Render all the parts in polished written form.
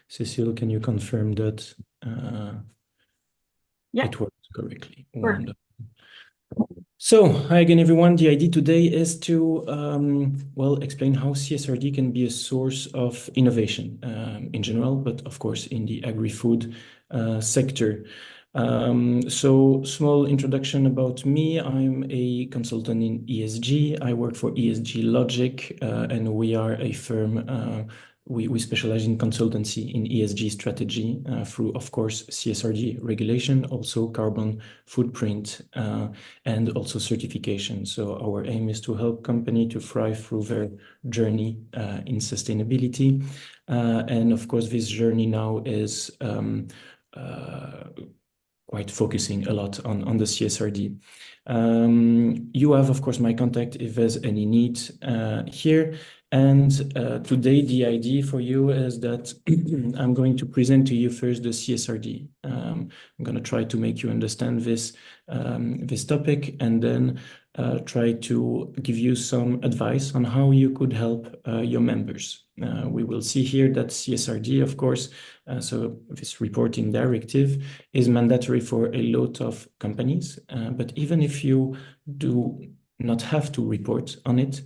Cecile, can you confirm that Yeah, it works correctly? sure. Wonderful. So, hi again, everyone. The idea today is to, explain how CSRD can be a source of innovation in general, but of course in the agri-food sector. So, small introduction about me. I'm a consultant in ESG. I work for ESG Logic, and we are a firm. We specialize in consultancy in ESG strategy through, of course, CSRD regulation, also carbon footprint, and also certification. So our aim is to help companies to thrive through their journey in sustainability. And of course, this journey now is quite focusing a lot on the CSRD. You have, of course, my contact if there's any need here. And today, the idea for you is that I'm going to present to you first the CSRD. I'm going to try to make you understand this topic, and then try to give you some advice on how you could help your members. We will see here that CSRD, of course, so this reporting directive is mandatory for a lot of companies. But even if you do not have to report on it,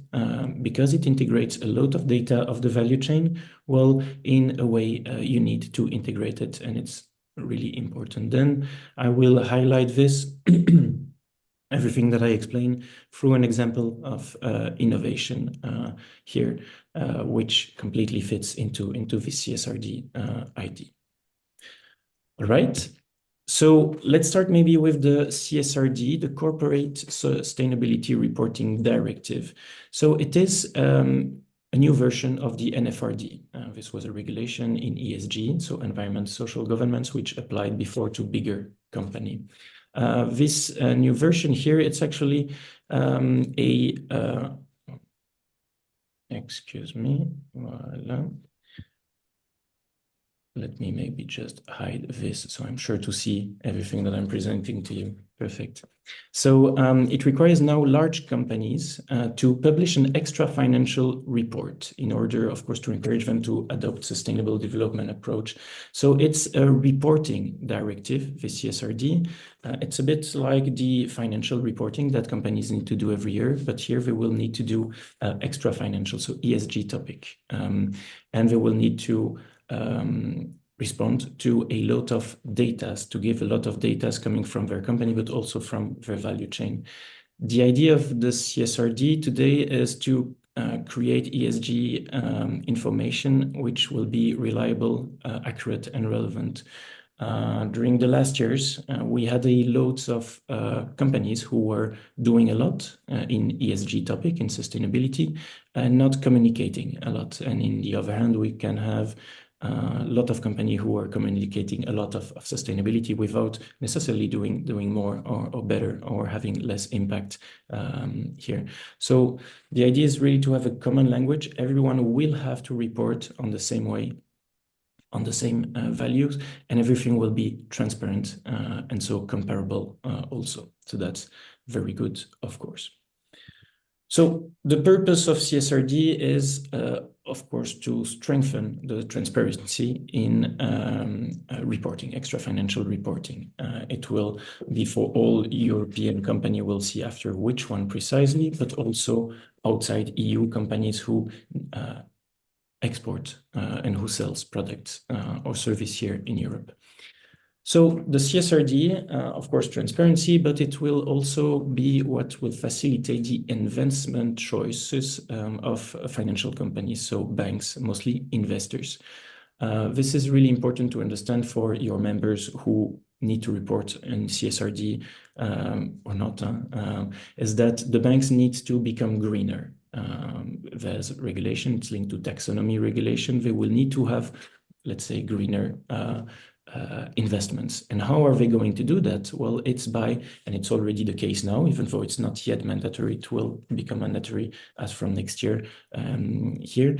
because it integrates a lot of data of the value chain, well, in a way, you need to integrate it, and it's really important. Then I will highlight this everything that I explain through an example of innovation here, which completely fits into the CSRD ID. All right. So let's start maybe with the CSRD, the Corporate Sustainability Reporting Directive. So it is a new version of the NFRD. This was a regulation in ESG, so environment, social governance, which applied before to bigger company. This new version here, it's actually excuse me, voila. Let me maybe just hide this so I'm sure to see everything that I'm presenting to you. Perfect. So it requires now large companies to publish an extra financial report in order, of course, to encourage them to adopt sustainable development approach. So it's a reporting directive, the CSRD. It's a bit like the financial reporting that companies need to do every year, but here they will need to do extra financial, so ESG topic. And they will need to respond to a lot of data, to give a lot of data coming from their company, but also from their value chain. The idea of the CSRD today is to create ESG information which will be reliable, accurate, and relevant. During the last years, we had a loads of companies who were doing a lot in ESG topic, in sustainability, and not communicating a lot. And in the other hand, we can have a lot of companies who are communicating a lot of sustainability without necessarily doing more or better or having less impact here. So the idea is really to have a common language. Everyone will have to report on the same way, on the same values, and everything will be transparent and so comparable also. So that's very good, of course. So the purpose of CSRD is, of course, to strengthen the transparency in reporting, extra financial reporting. It will be for all European companies. We'll see after which one precisely, but also outside EU companies who export and who sells products or service here in Europe. So the CSRD, of course, transparency, but it will also be what will facilitate the investment choices of financial companies, so banks, mostly investors. This is really important to understand for your members who need to report in CSRD or not, is that the banks need to become greener. There's regulation, it's linked to taxonomy regulation. They will need to have, let's say, greener investments. And how are they going to do that? Well, it's by, and it's already the case now, even though it's not yet mandatory, it will become mandatory as from next year here.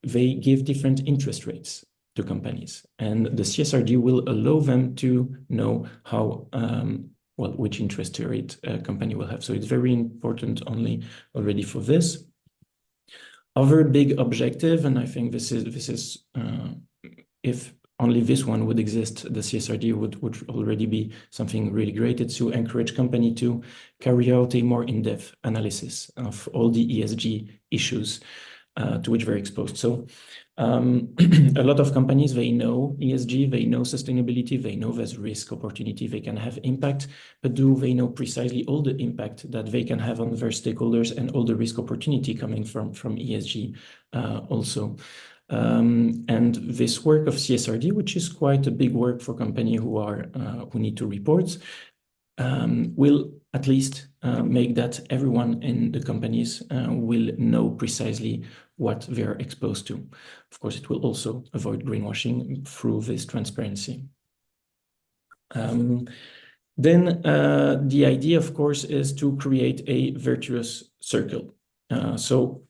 They give different interest rates to companies, and the CSRD will allow them to know how which interest rate a company will have. So it's very important already for this. Other big objective, and I think this is if only this one would exist, the CSRD would already be something really great. It's to encourage company to carry out a more in-depth analysis of all the ESG issues to which they're exposed. So a lot of companies, they know ESG, they know sustainability, they know there's risk, opportunity, they can have impact, but do they know precisely all the impact that they can have on their stakeholders and all the risk opportunity coming from ESG also? And this work of CSRD, which is quite a big work for companies who need to report, will at least make that everyone in the companies will know precisely what they are exposed to. Of course, it will also avoid greenwashing through this transparency. Then the idea, of course, is to create a virtuous circle. So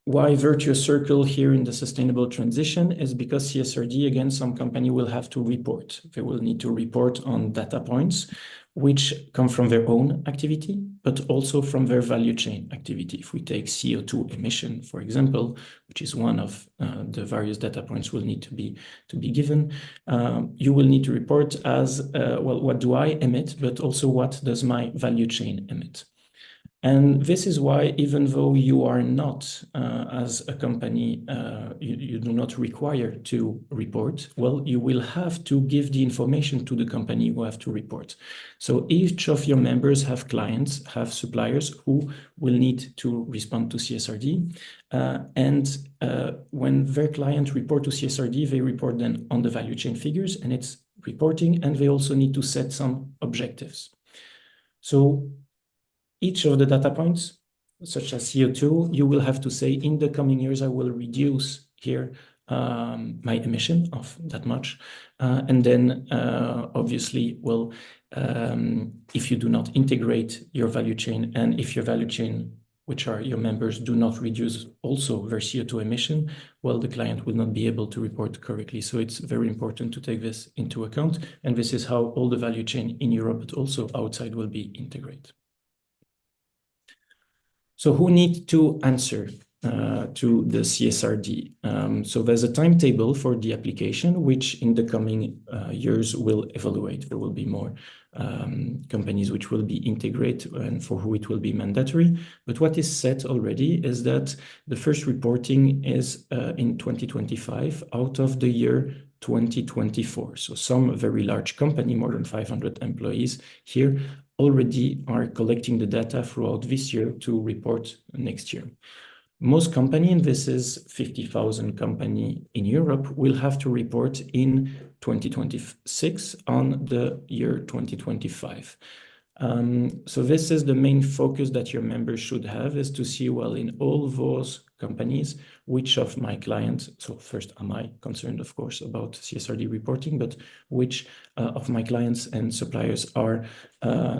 why virtuous circle here in the sustainable transition is because CSRD, again, some company will have to report. They will need to report on data points which come from their own activity, but also from their value chain activity. If we take CO2 emission, for example, which is one of the various data points will need to be given, you will need to report as, well, what do I emit, but also what does my value chain emit? And this is why, even though you are not, as a company, you do not require to report, well, you will have to give the information to the company who have to report. So each of your members have clients, have suppliers who will need to respond to CSRD. And when their clients report to CSRD, they report then on the value chain figures, and it's reporting, and they also need to set some objectives. So each of the data points, such as CO2, you will have to say, in the coming years, I will reduce here my emission of that much. And then, obviously, well, if you do not integrate your value chain, and if your value chain, which are your members, do not reduce also their CO2 emission, well, the client will not be able to report correctly. So it's very important to take this into account. And this is how all the value chain in Europe, but also outside, will be integrated. So who needs to answer to the CSRD? So there's a timetable for the application, which in the coming years will evaluate. There will be more companies which will be integrated and for who it will be mandatory. But what is set already is that the first reporting is in 2025 out of the year 2024. So some very large company, more than 500 employees here, already are collecting the data throughout this year to report next year. Most company, and this is 50,000 company in Europe, will have to report in 2026 on the year 2025. So this is the main focus that your members should have, is to see, well, in all those companies, which of my clients, so first, am I concerned, of course, about CSRD reporting, but which of my clients and suppliers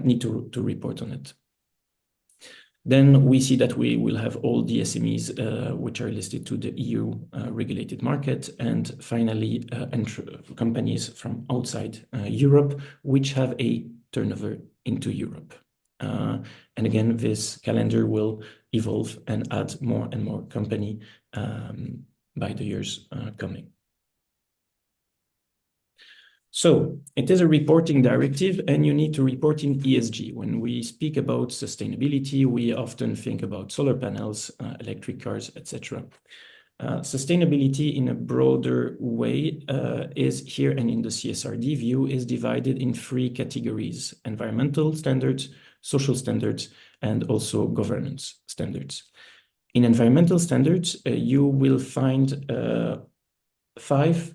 need to report on it. Then we see that we will have all the SMEs which are listed to the EU regulated market, and finally companies from outside Europe which have a turnover into Europe. And again, this calendar will evolve and add more and more company by the years coming. So it is a reporting directive, and you need to report in ESG. When we speak about sustainability, we often think about solar panels, electric cars, etc. Sustainability in a broader way is here, and in the CSRD view, is divided in three categories: environmental standards, social standards, and also governance standards. In environmental standards, you will find 5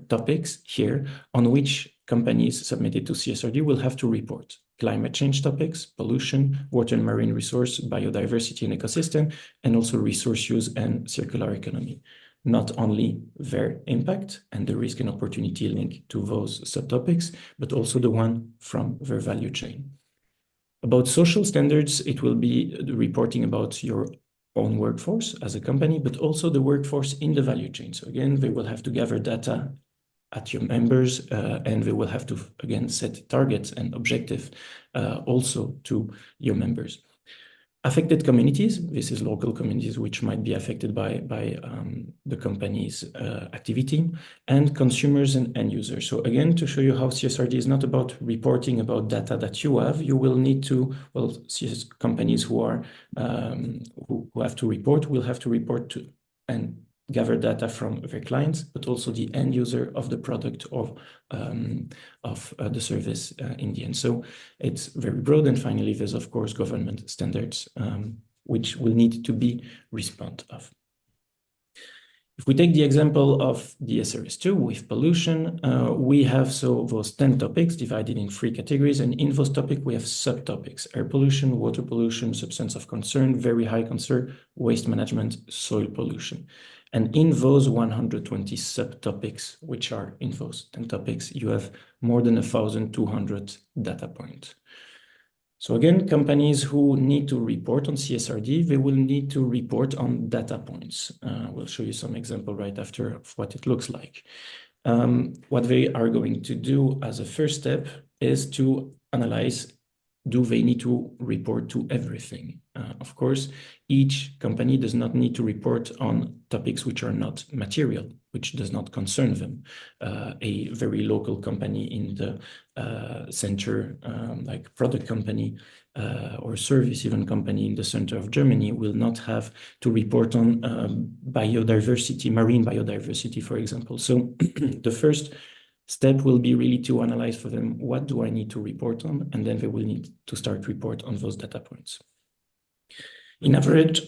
topics here on which companies submitted to CSRD will have to report: climate change topics, pollution, water and marine resource, biodiversity and ecosystem, and also resource use and circular economy. Not only their impact and the risk and opportunity linked to those subtopics, but also the one from their value chain. About social standards, it will be the reporting about your own workforce as a company, but also the workforce in the value chain. So again, they will have to gather data at your members, and they will have to, again, set targets and objectives also to your members. Affected communities, this is local communities which might be affected by the company's activity, and consumers and end users. So again, to show you how CSRD is not about reporting about data that you have, you will need to, well, companies who are who have to report will have to report to and gather data from their clients, but also the end user of the product or of the service in the end. So it's very broad. And finally, there's of course government standards, which will need to be responded of. If we take the example of the SRS2 with pollution, we have those 10 topics divided in 3 categories. And in those topics, we have subtopics: air pollution, water pollution, substance of concern, very high concern, waste management, soil pollution. And in those 120 subtopics, which are in those 10 topics, you have more than 1,200 data points. So again, companies who need to report on CSRD, they will need to report on data points. We'll show you some example right after of what it looks like. What they are going to do as a first step is to analyze, do they need to report to everything? Of course, each company does not need to report on topics which are not material, which does not concern them. A very local company in the center, like product company or service even company in the center of Germany, will not have to report on biodiversity, marine biodiversity, for example. So the first step will be really to analyze for them, what do I need to report on? And then they will need to start report on those data points. In average,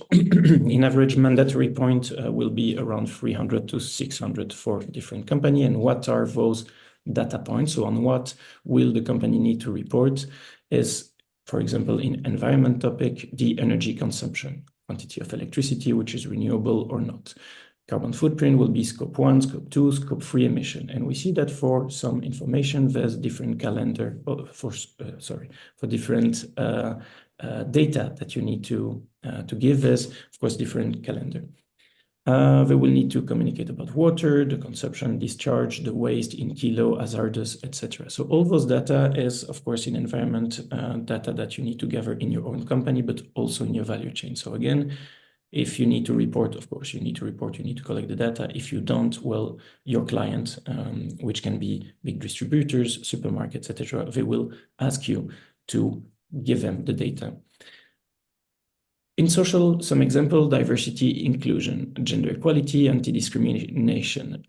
mandatory point will be around 300 to 600 for different company. And what are those data points? So on what will the company need to report is, for example, in environment topic, the energy consumption, quantity of electricity, which is renewable or not. Carbon footprint will be scope 1, scope 2, scope 3 emission. And we see that for some information, there's different calendar, for different data that you need to give this, of course, different calendar. They will need to communicate about water, the consumption, discharge, the waste in kilo, hazardous, etc. So all those data is, of course, in environment data that you need to gather in your own company, but also in your value chain. So again, if you need to report, of course, you need to report, you need to collect the data. If you don't, well, your client, which can be big distributors, supermarkets, etc., they will ask you to give them the data. In social, some example: diversity, inclusion, gender equality, anti-discrimination,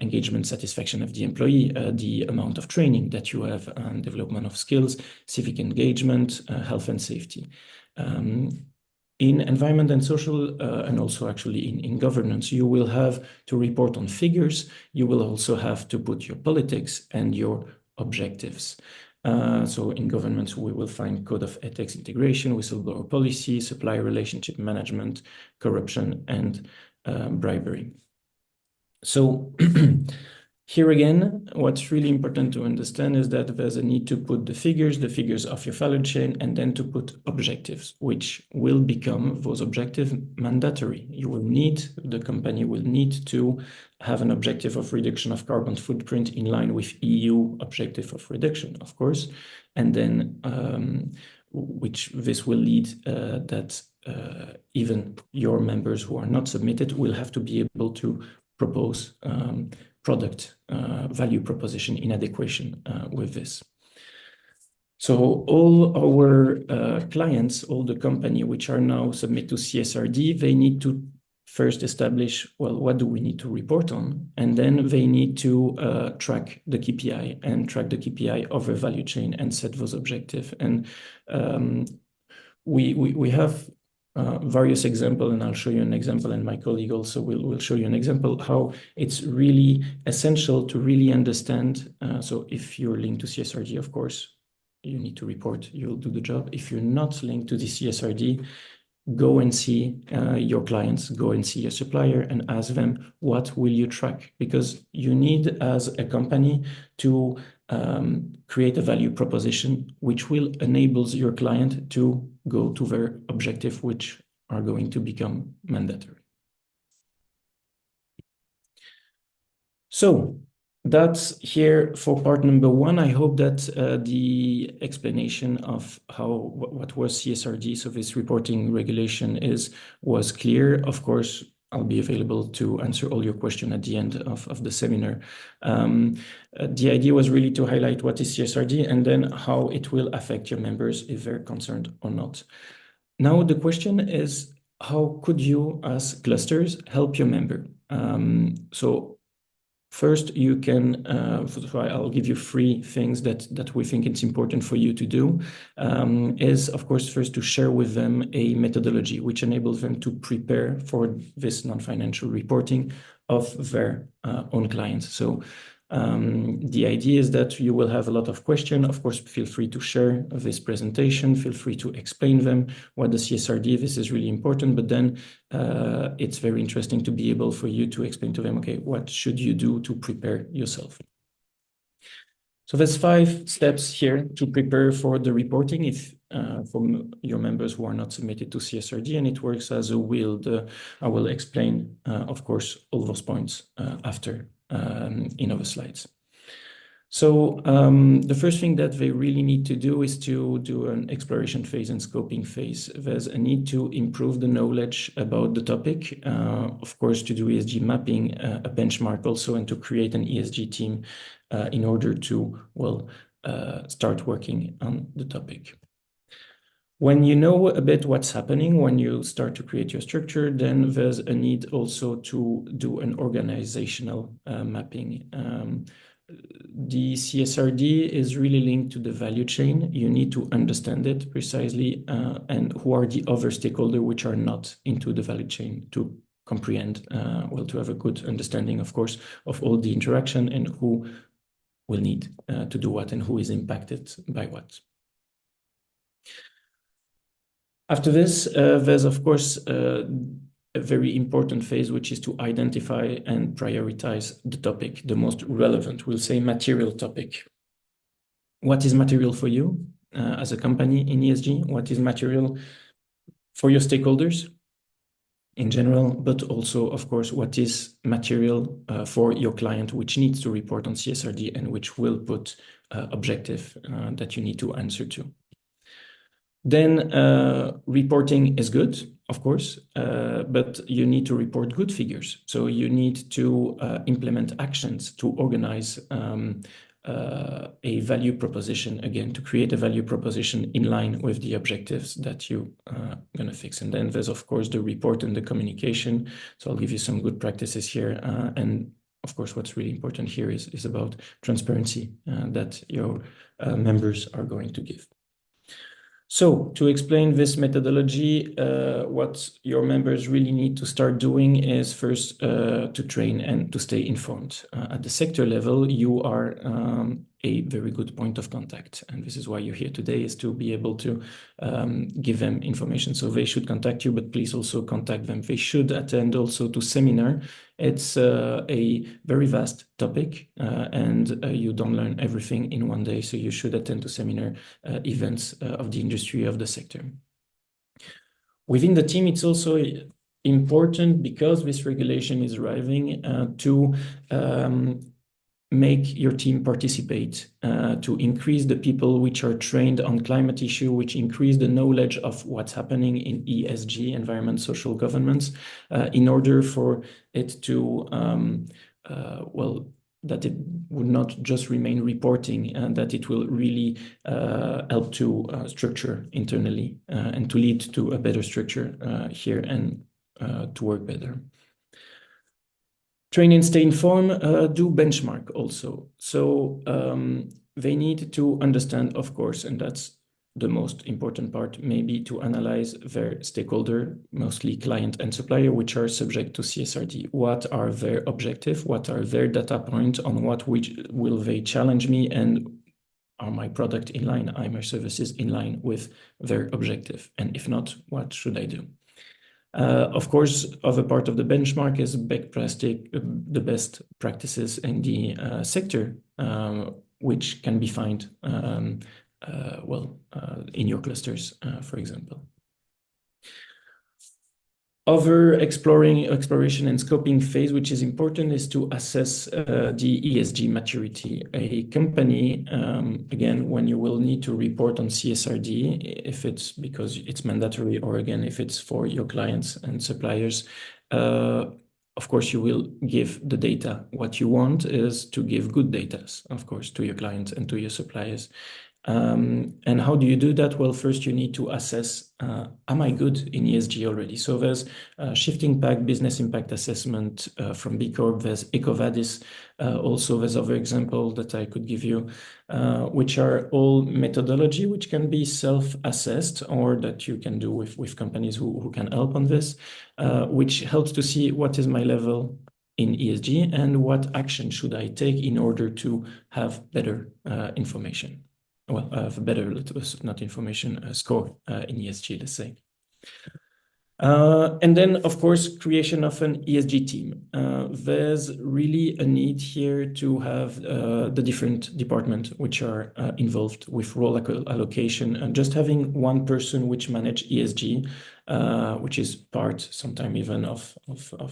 engagement, satisfaction of the employee, the amount of training that you have, and development of skills, civic engagement, health and safety. In environment and social, and also actually in governance, you will have to report on figures. You will also have to put your politics and your objectives. So in governments, we will find code of ethics integration, whistleblower policy, supplier relationship management, corruption, and bribery. So here again, what's really important to understand is that there's a need to put the figures of your value chain, and then to put objectives, which will become those objectives mandatory. The company will need to have an objective of reduction of carbon footprint in line with EU objective of reduction, of course. And then, which this will lead that even your members who are not submitted will have to be able to propose product value proposition in adequation with this. So all our clients, all the company which are now submit to CSRD, they need to first establish, well, what do we need to report on? And then they need to track the KPI of a value chain and set those objectives. And we have various examples, and I'll show you an example, and my colleague also will show you an example how it's really essential to really understand. So if you're linked to CSRD, of course, you need to report, you'll do the job. If you're not linked to the CSRD, go and see your clients, go and see your supplier and ask them, what will you track? Because you need, as a company, to create a value proposition which will enable your client to go to their objective, which are going to become mandatory. So that's here for part number one. I hope that the explanation of what was CSRD, so this reporting regulation was clear. Of course, I'll be available to answer all your questions at the end of the seminar. The idea was really to highlight what is CSRD and then how it will affect your members if they're concerned or not. Now the question is, how could you as clusters help your member? So first, you can, I'll give you 3 things that we think it's important for you to do, is of course, first to share with them a methodology which enables them to prepare for this non-financial reporting of their own clients. So the idea is that you will have a lot of questions. Of course, feel free to share this presentation, feel free to explain them what the CSRD, this is really important, but then it's very interesting to be able for you to explain to them, okay, what should you do to prepare yourself? So there's 5 steps here to prepare for the reporting if from your members who are not submitted to CSRD, and it works as a wheel. I will explain, of course, all those points after in other slides. So the first thing that they really need to do is to do an exploration phase and scoping phase. There's a need to improve the knowledge about the topic, of course, to do ESG mapping, a benchmark also, and to create an ESG team in order to, well, start working on the topic. When you know a bit what's happening, when you start to create your structure, then there's a need also to do an organizational mapping. The CSRD is really linked to the value chain. You need to understand it precisely, and who are the other stakeholders which are not into the value chain to comprehend, well, to have a good understanding, of course, of all the interaction and who will need to do what and who is impacted by what. After this, there's, of course, a very important phase, which is to identify and prioritize the topic, the most relevant, we'll say material topic. What is material for you as a company in ESG? What is material for your stakeholders in general, but also, of course, what is material for your client, which needs to report on CSRD and which will put objective that you need to answer to. Then reporting is good, of course, but you need to report good figures. So you need to implement actions to organize a value proposition, again, to create a value proposition in line with the objectives that you're going to fix. And then there's, of course, the report and the communication. So I'll give you some good practices here. And of course, what's really important here is about transparency that your members are going to give. So to explain this methodology, what your members really need to start doing is first to train and to stay informed. At the sector level, you are a very good point of contact. And this is why you're here today, is to be able to give them information. So they should contact you, but please also contact them. They should attend also to seminar. It's a very vast topic and you don't learn everything in one day. So you should attend to seminar events of the industry, of the sector. Within the team, it's also important, because this regulation is arriving, to make your team participate, to increase the people which are trained on climate issue, which increase the knowledge of what's happening in ESG, environment, social governance, in order for it to, well, that it would not just remain reporting, and that it will really help to structure internally and to lead to a better structure here and to work better. Train and stay informed, do benchmark also. So they need to understand, of course, and that's the most important part, maybe to analyze their stakeholder, mostly client and supplier, which are subject to CSRD. What are their objectives? What are their data points? On what which will they challenge me? And are my product in line? Are my services in line with their objective? And if not, what should I do? Of course, other part of the benchmark is the best practices in the sector, which can be found in your clusters, for example. Other exploration and scoping phase, which is important, is to assess the ESG maturity. A company, again, when you will need to report on CSRD, if it's because it's mandatory, or again, if it's for your clients and suppliers, of course, you will give the data. What you want is to give good data, of course, to your clients and to your suppliers. And how do you do that? Well, first you need to assess, am I good in ESG already? So there's Shifting Pack Business Impact Assessment from B Corp, there's EcoVadis, also there's other example that I could give you, which are all methodology which can be self-assessed or that you can do with companies who can help on this, which helps to see what is my level in ESG and what action should I take in order to have better information. Well, better, not information, score in ESG, let's say. And then, of course, creation of an ESG team. There's really a need here to have the different departments which are involved with role allocation. And just having one person which manage ESG, which is part, sometimes even of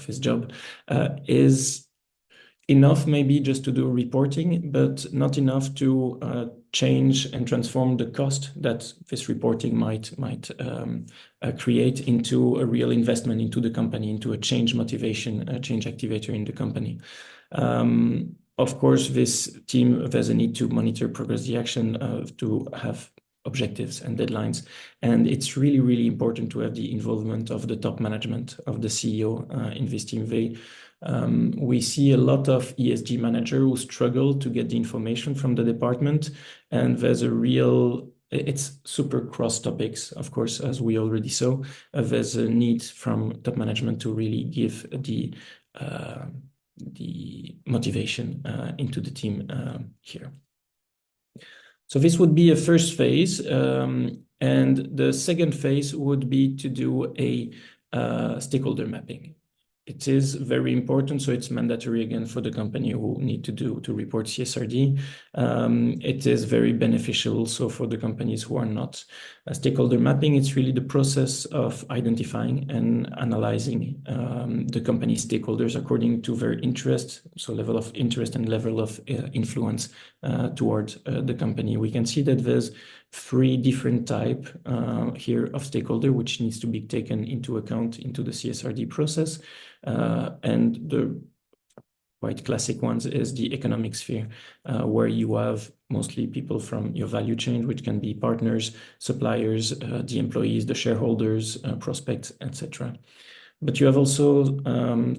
his job, is enough maybe just to do reporting, but not enough to change and transform the cost that this reporting might create into a real investment into the company, into a change motivation, a change activator in the company. Of course, this team, there's a need to monitor progress the action, to have objectives and deadlines. And it's really, really important to have the involvement of the top management, of the CEO in this team. We see a lot of ESG managers who struggle to get the information from the department, and there's it's super cross topics, of course, as we already saw. There's a need from top management to really give the motivation into the team here. So this would be a first phase, and the second phase would be to do a stakeholder mapping. It is very important, so it's mandatory again for the company who need to report CSRD. It is very beneficial also for the companies who are not. Stakeholder mapping, it's really the process of identifying and analyzing the company stakeholders according to their interest, so level of interest and level of influence toward the company. We can see that there's 3 different types here of stakeholder, which needs to be taken into account into the CSRD process. And the quite classic ones is the economic sphere, where you have mostly people from your value chain, which can be partners, suppliers, the employees, the shareholders, prospects, etc. But you have also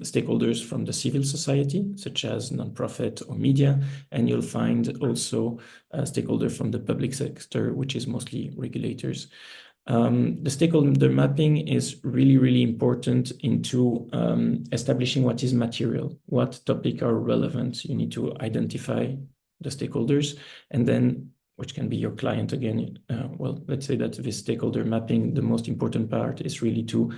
stakeholders from the civil society, such as nonprofit or media, and you'll find also stakeholders from the public sector, which is mostly regulators. The stakeholder mapping is really, really important into establishing what is material, what topics are relevant. You need to identify the stakeholders, and then which can be your client again. Well, let's say that this stakeholder mapping, the most important part is really to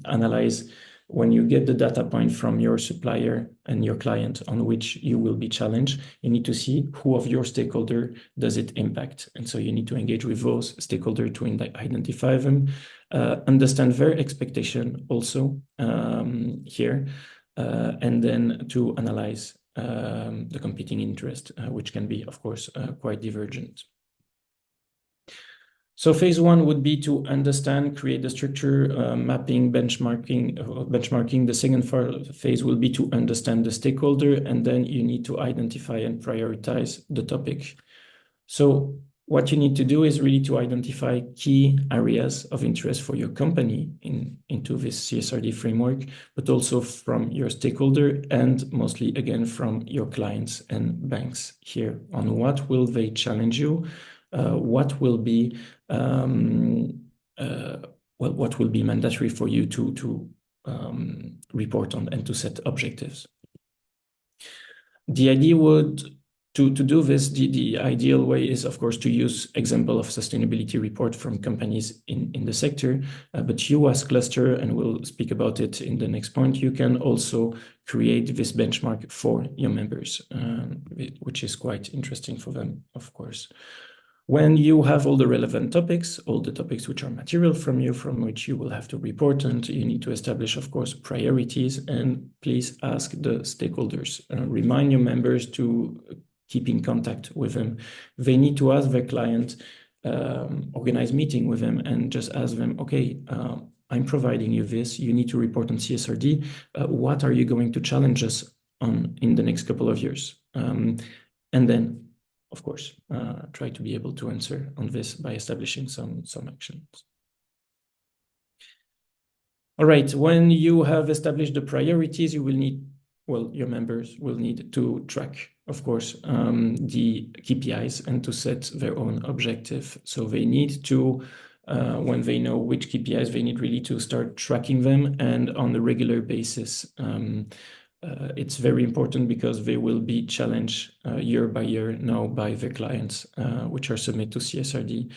analyze when you get the data point from your supplier and your client on which you will be challenged. You need to see who of your stakeholder does it impact. And so you need to engage with those stakeholders to identify them, understand their expectation also here, and then to analyze the competing interest, which can be, of course, quite divergent. So phase 1 would be to understand, create the structure, mapping, benchmarking. The second phase will be to understand the stakeholder, and then you need to identify and prioritize the topic. So what you need to do is really to identify key areas of interest for your company into this CSRD framework, but also from your stakeholder and mostly again from your clients and banks here on what will they challenge you, what will be what will be mandatory for you to report on and to set objectives. The idea would to do this, the ideal way is, of course, to use example of sustainability report from companies in the sector. But you as cluster, and we'll speak about it in the next point, you can also create this benchmark for your members, which is quite interesting for them, of course. When you have all the relevant topics, all the topics which are material from you, from which you will have to report, and you need to establish, of course, priorities, and please ask the stakeholders. Remind your members to keep in contact with them. They need to ask their client, organize meeting with them, and just ask them, okay, I'm providing you this, you need to report on CSRD. What are you going to challenge us on in the next couple of years? And then, of course, try to be able to answer on this by establishing some actions. All right, when you have established the priorities, you will need, well, your members will need to track, of course, the KPIs and to set their own objective. So they need to, when they know which KPIs, they need really to start tracking them, and on a regular basis. It's very important because they will be challenged year by year now by the clients, which are submitted to CSRD.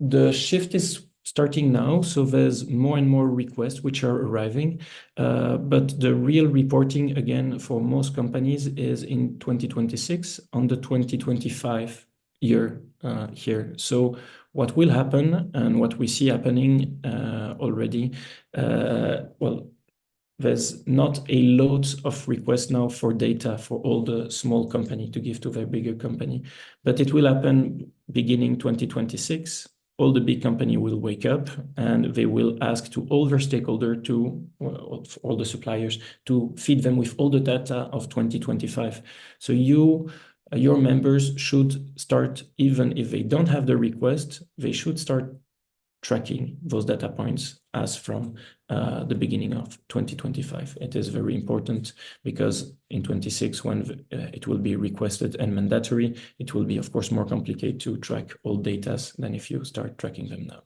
The shift is starting now, so there's more and more requests which are arriving, but the real reporting, again, for most companies is in 2026, on the 2025 year here. So what will happen, and what we see happening already, well, there's not a lot of requests now for data for all the small company to give to their bigger company, but it will happen beginning 2026. All the big company will wake up and they will ask to all their stakeholders, to all the suppliers, to feed them with all the data of 2025. So your members should start, even if they don't have the request, they should start tracking those data points as from the beginning of 2025. It is very important because in 26, when it will be requested and mandatory, it will be, of course, more complicated to track all data than if you start tracking them now.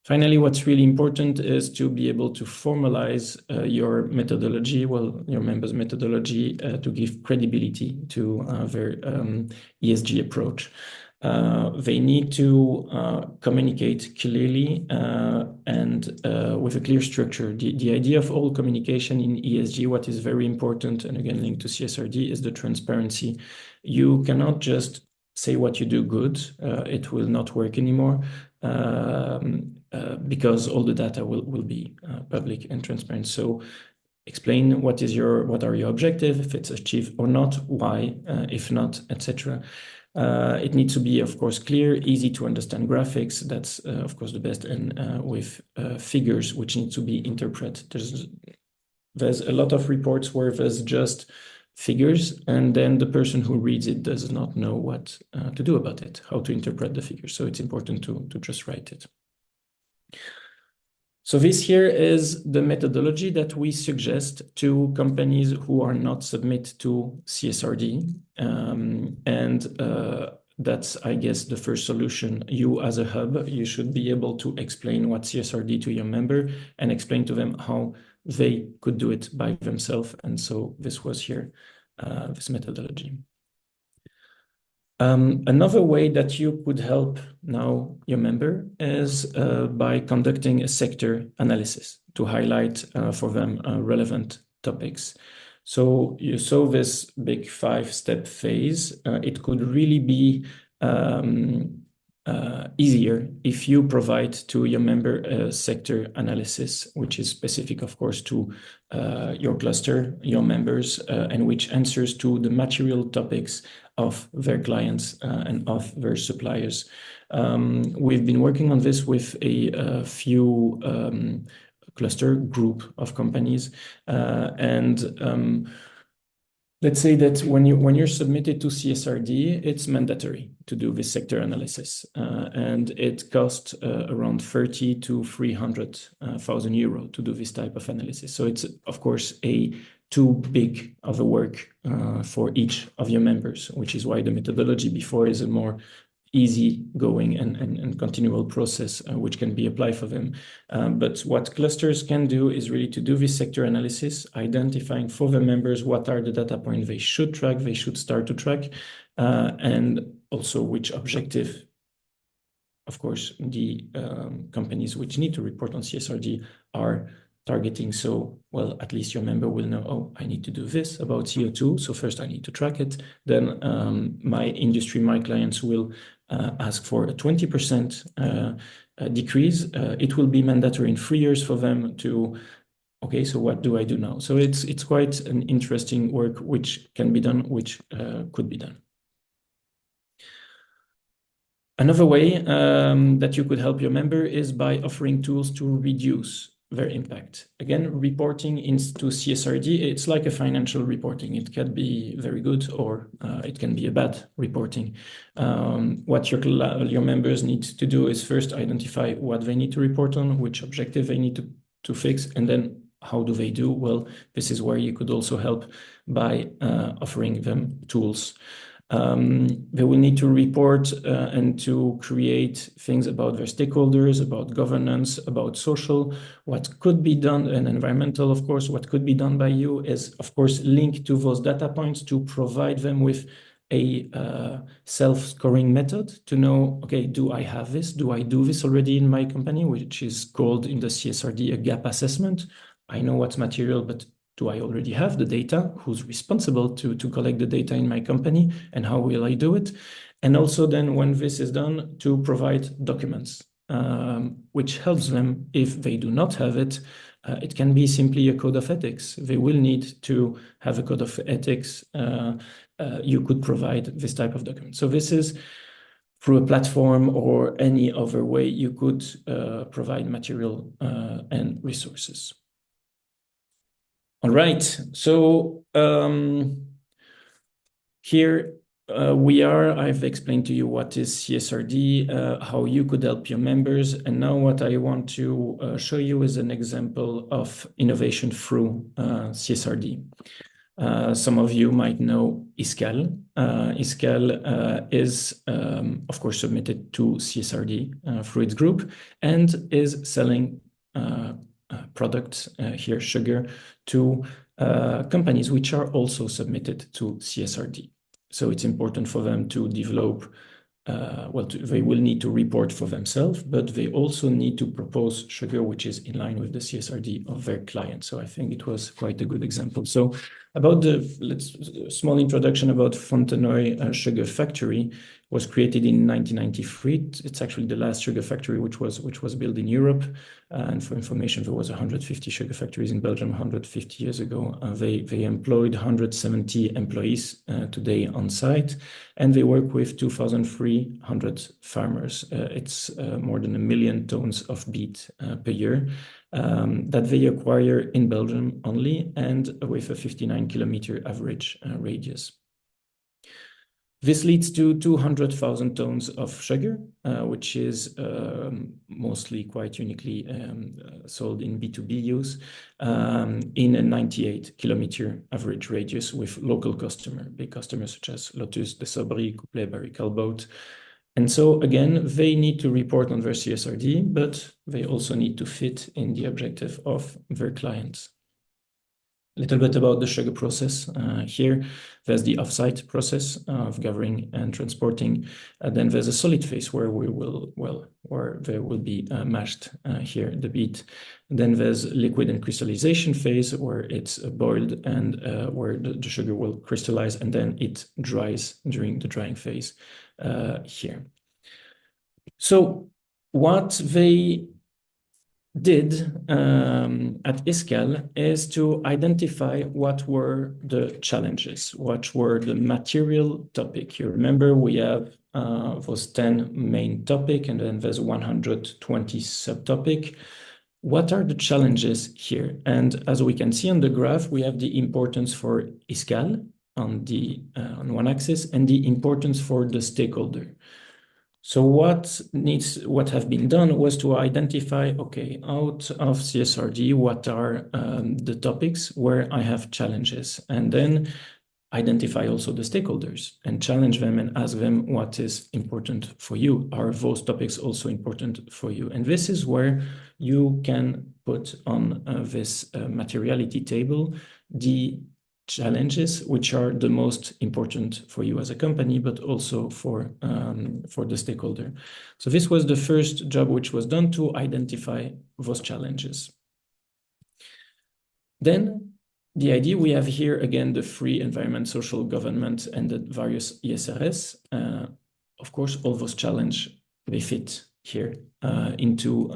Finally, what's really important is to be able to formalize your methodology, well, your members' methodology, to give credibility to their ESG approach. They need to communicate clearly and with a clear structure. The idea of all communication in ESG, what is very important, and again linked to CSRD, is the transparency. You cannot just say what you do good. It will not work anymore because all the data will be public and transparent. So explain what are your objectives, if it's achieved or not, why, if not, etc. It needs to be, of course, clear, easy to understand graphics. That's, of course, the best, and with figures which need to be interpreted. There's a lot of reports where there's just figures, and then the person who reads it does not know what to do about it, how to interpret the figures. So it's important to just write it. So this here is the methodology that we suggest to companies who are not submit to CSRD. That's, I guess, the first solution. You as a hub, you should be able to explain what CSRD to your member and explain to them how they could do it by themselves. And so this was here, this methodology. Another way that you could help now your member is by conducting a sector analysis to highlight for them relevant topics. So you saw this big 5-step phase. It could really be easier if you provide to your member a sector analysis, which is specific, of course, to your cluster, your members, and which answers to the material topics of their clients and of their suppliers. We've been working on this with a few cluster group of companies, and let's say that when you're submitted to CSRD, it's mandatory to do this sector analysis, and it costs around 30 to 300,000 euro to do this type of analysis. So it's, of course, too big of a work for each of your members, which is why the methodology before is a more easy going and continual process which can be applied for them. But what clusters can do is really to do this sector analysis, identifying for the members what are the data points they should track, they should start to track, and also which objective, of course, the companies which need to report on CSRD are targeting. So, well, at least your member will know, oh, I need to do this about CO2. So first I need to track it. Then my industry, my clients will ask for a 20% decrease. It will be mandatory in 3 years for them to, okay, so what do I do now? So it's quite an interesting work which can be done, which could be done. Another way that you could help your member is by offering tools to reduce their impact. Again, reporting into CSRD, it's like a financial reporting. It can be very good or it can be a bad reporting. What your members need to do is first identify what they need to report on, which objective they need to fix, and then how do they do? Well, this is where you could also help by offering them tools. They will need to report and to create things about their stakeholders, about governance, about social, what could be done, and environmental, of course. What could be done by you is, of course, link to those data points to provide them with a self-scoring method to know, okay, do I have this? Do I do this already in my company, which is called in the CSRD a gap assessment? I know what's material, but do I already have the data? Who's responsible to collect the data in my company, and how will I do it? And also then when this is done, to provide documents, which helps them if they do not have it. It can be simply a code of ethics. They will need to have a code of ethics. You could provide this type of document. So this is through a platform or any other way you could provide material and resources. All right, so here we are. I've explained to you what is CSRD, how you could help your members. And now what I want to show you is an example of innovation through CSRD. Some of you might know ISCAL. ISCAL is, of course, submitted to CSRD through its group and is selling products, here sugar, to companies which are also submitted to CSRD. So it's important for them to develop, they will need to report for themselves, but they also need to propose sugar which is in line with the CSRD of their client. So I think it was quite a good example. So about small introduction about Fontenoy Sugar Factory was created in 1993. It's actually the last sugar factory which was built in Europe. And for information, there was 150 sugar factories in Belgium 150 years ago. They employed 170 employees today on site, and they work with 2,300 farmers. It's more than 1 million tons of beet per year that they acquire in Belgium only, and with a 59-kilometer average radius. This leads to 200,000 tons of sugar, which is mostly quite uniquely sold in B2B use in a 98-kilometer average radius with local big customers such as Lotus, De Sabri, Couplet, Barry Callebaut. And so again, they need to report on their CSRD, but they also need to fit in the objective of their clients. A little bit about the sugar process. Here, there's the offsite process of gathering and transporting. Then there's a solid phase where where there will be mashed here, the beet. Then there's liquid and crystallization phase where it's boiled and where the sugar will crystallize, and then it dries during the drying phase here. So what they did at ISCAL is to identify what were the challenges, what were the material topic. You remember we have those 10 main topic, and then there's 120 subtopic. What are the challenges here? And as we can see on the graph, we have the importance for ISCAL on one axis and the importance for the stakeholder. So what have been done was to identify, okay, out of CSRD, what are the topics where I have challenges, and then identify also the stakeholders and challenge them and ask them what is important for you. Are those topics also important for you? And this is where you can put on this materiality table the challenges which are the most important for you as a company, but also for the stakeholder. So this was the first job which was done to identify those challenges. Then the idea we have here, again, the free environment, social government, and the various ESRS. Of course, all those challenges, they fit here into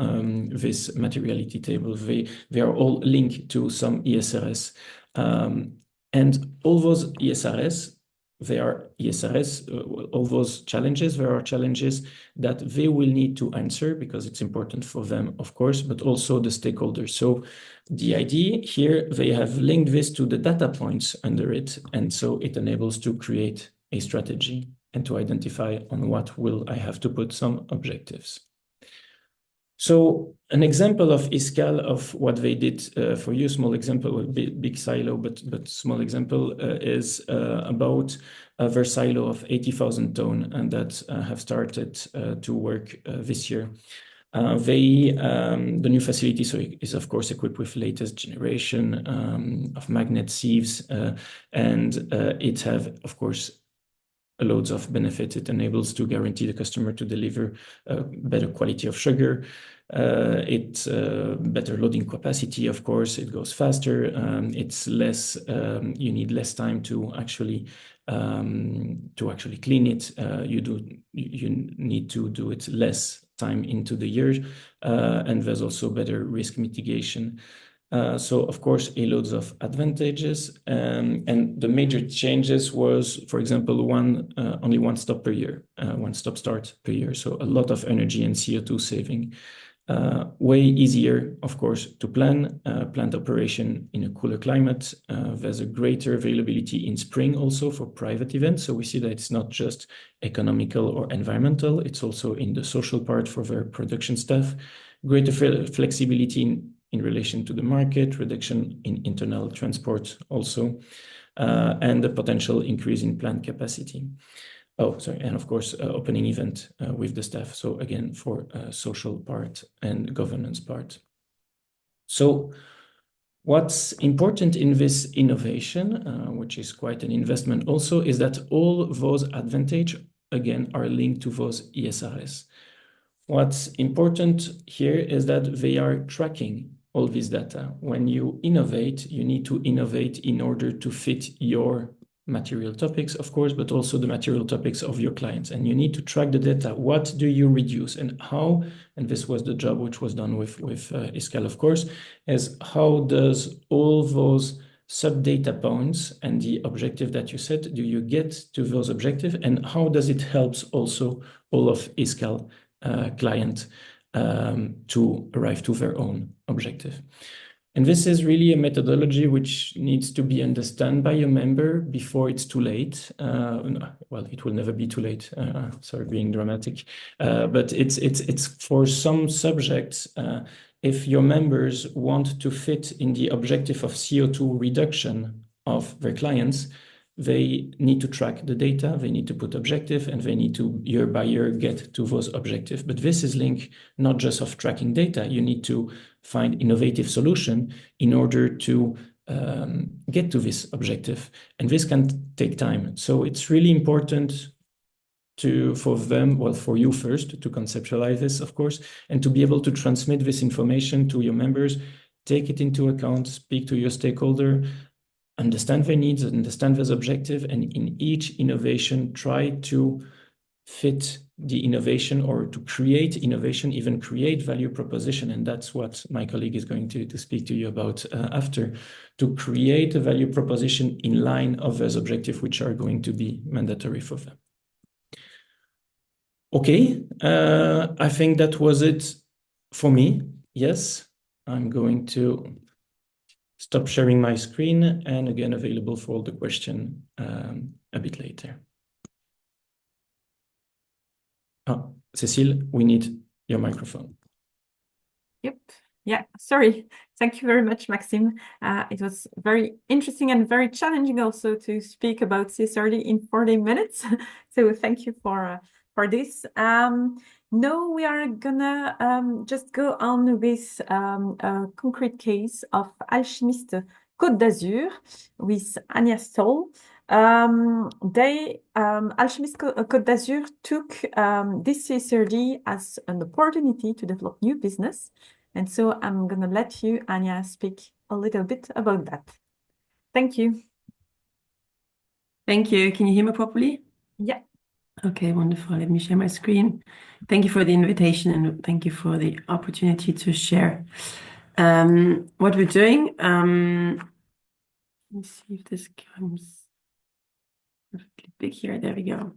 this materiality table. They are all linked to some ESRS. And all those ESRS, they are ESRS, all those challenges, there are challenges that they will need to answer because it's important for them, of course, but also the stakeholders. So the idea here, they have linked this to the data points under it, and so it enables to create a strategy and to identify on what will I have to put some objectives. So an example of ISCAL of what they did for you, small example, big silo, but small example is about their silo of 80,000 tons and that have started to work this year. The new facility is of course equipped with latest generation of magnet sieves, and it have of course loads of benefit. It enables to guarantee the customer to deliver better quality of sugar. It's better loading capacity, of course. It goes faster. It's less. You need less time to actually clean it. You need to do it less time into the year, and there's also better risk mitigation. So of course, a loads of advantages, and the major changes was, for example, only one stop per year, one stop start per year. So a lot of energy and CO2 saving. Way easier, of course, to plan plant operation in a cooler climate. There's a greater availability in spring also for private events. So we see that it's not just economical or environmental, it's also in the social part for their production staff. Greater flexibility in relation to the market, reduction in internal transport also, and the potential increase in plant capacity. Oh, sorry, and of course, opening event with the staff. So again, for social part and governance part. So what's important in this innovation, which is quite an investment also, is that all those advantages, again, are linked to those ESRS. What's important here is that they are tracking all this data. When you innovate, you need to innovate in order to fit your material topics, of course, but also the material topics of your clients. And you need to track the data. What do you reduce and how? And this was the job which was done with ISCAL, of course, is how does all those sub-data points and the objective that you set, do you get to those objectives? And how does it help also all of ISCAL client to arrive to their own objective? And this is really a methodology which needs to be understood by a member before it's too late. Well, it will never be too late. Sorry, being dramatic. But it's for some subjects. If your members want to fit in the objective of CO2 reduction of their clients, they need to track the data, they need to put objective, and they need to year by year get to those objectives. But this is linked not just of tracking data, you need to find innovative solution in order to get to this objective. And this can take time. So it's really important for them, well, for you first, to conceptualize this, of course, and to be able to transmit this information to your members, take it into account, speak to your stakeholder, understand their needs, understand their objective, and in each innovation, try to fit the innovation or to create innovation, even create value proposition. And that's what my colleague is going to speak to you about after, to create a value proposition in line of those objectives, which are going to be mandatory for them. Okay, I think that was it for me. Yes, I'm going to stop sharing my screen and again available for all the questions a bit later. Oh, Cécile, we need your microphone. Yep. Yeah, sorry. Thank you very much, Maxime. It was very interesting and very challenging also to speak about CSRD in 40 minutes. So thank you for this. Now we are gonna just go on with a concrete case of Alchimiste Côte d'Azur with Anya Stoll. Alchimiste Côte d'Azur took this CSRD as an opportunity to develop new business. And so I'm gonna let you, Anya, speak a little bit about that. Thank you. Thank you. Can you hear me properly? Yeah. Okay, wonderful. Let me share my screen. Thank you for the invitation and thank you for the opportunity to share what we're doing. Let me see if this comes perfectly big here. There we go.